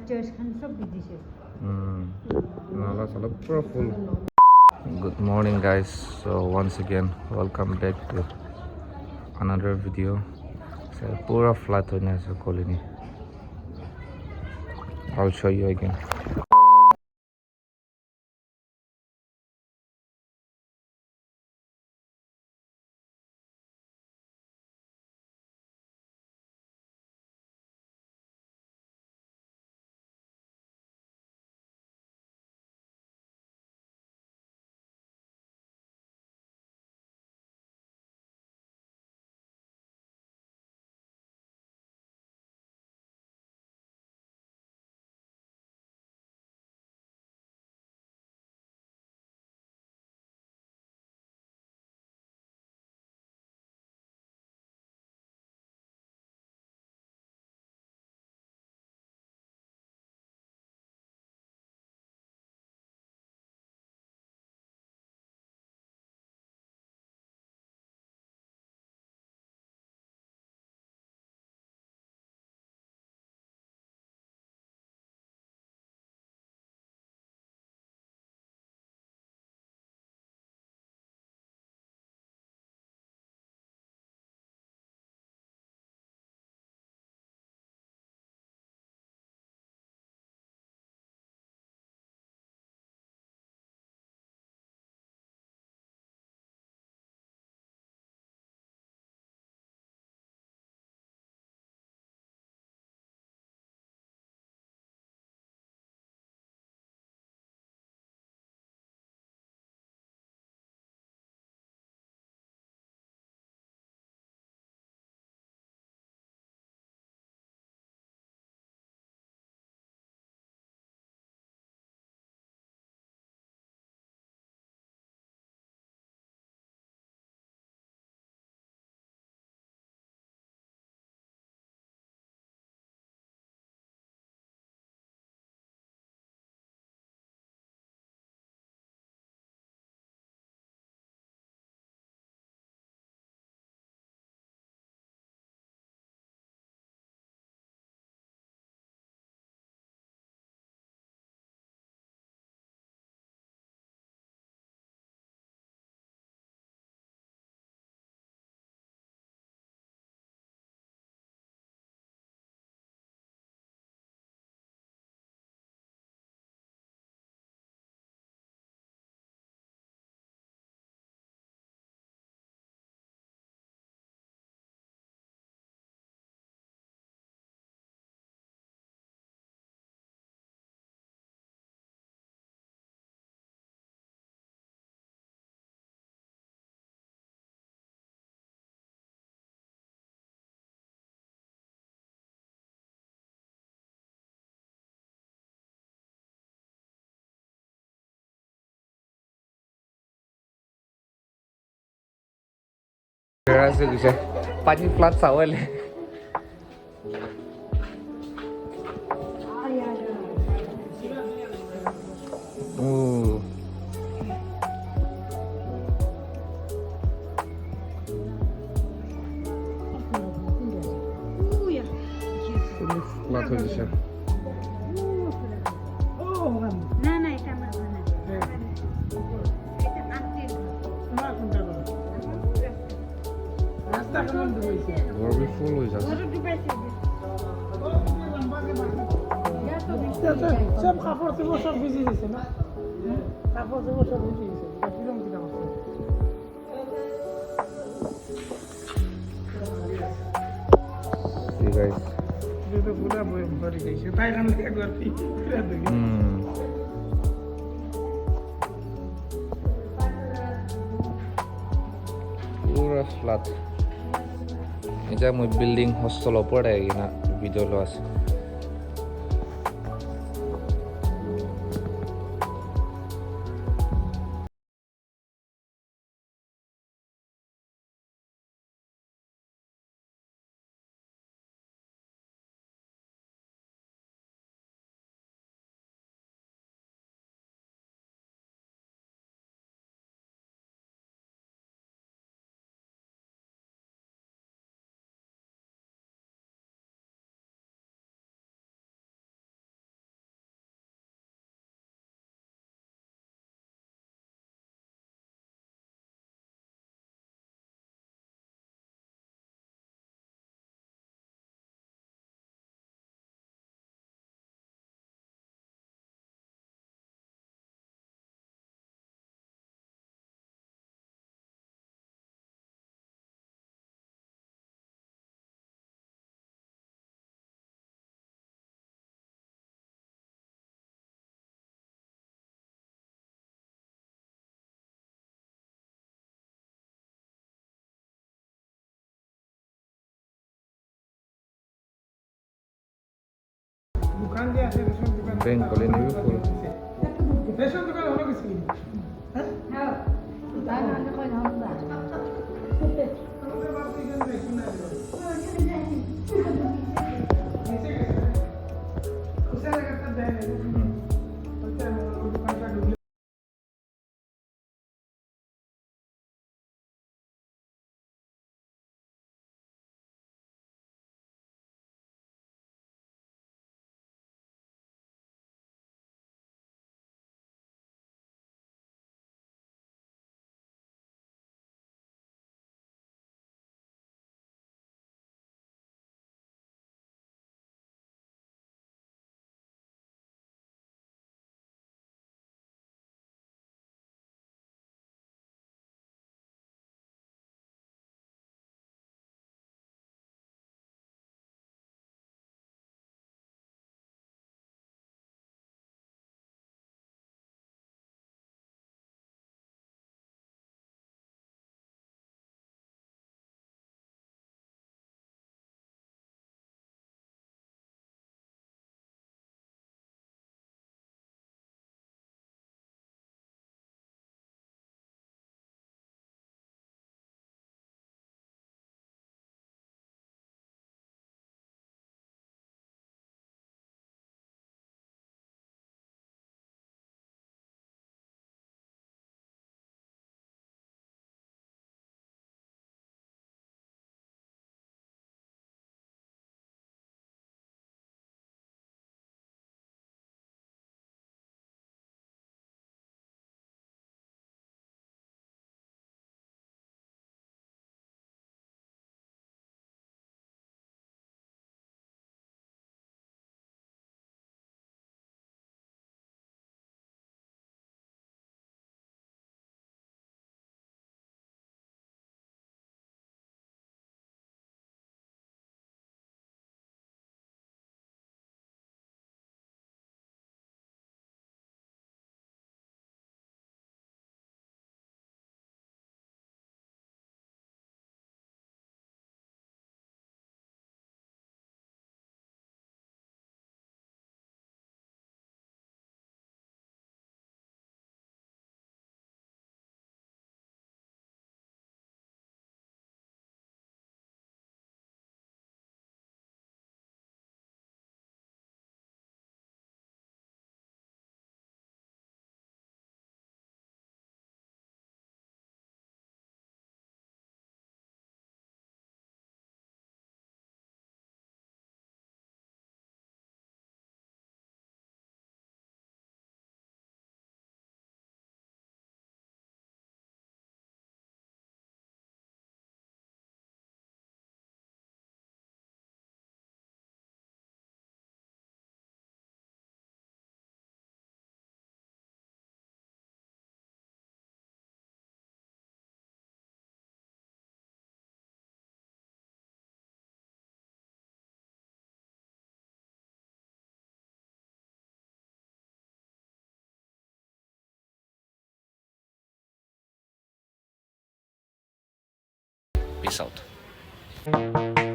Nala sala pura full. Good morning, guys. So once again, welcome back to another video. So pura flat on as a colony. I'll show you again. Rasa bisa pani flat sawal. Oh. Flat হয়েছে। না না এটা আমার না এটা আন্টির তোমার কোনটা বলো রাস্তা কেমন হইছে Very full হয়ে যাচ্ছে। সব কাপড় চোপড় সব ভিজে গেছে না কাপড় চোপড় সব ভিজে গেছে এটা কিরকম কিনা করছে See guys. এটা পুরো বই ভরে গেছে তাই কারণে একবার ফিরে দেখি Pura flat. Ini mau building hostel apa deh ini video luas. দোকান যে আছে রেশন দোকান ব্যাংক খুলে নিবি পুরো। রেশন দোকান হলো কিছু হ্যাঁ আমাদের বাড়িতে এখানে দেখি না নিচে গেছে কোথায় একটা দেয় না ওটা দোকানটা ঢুকলে Peace out.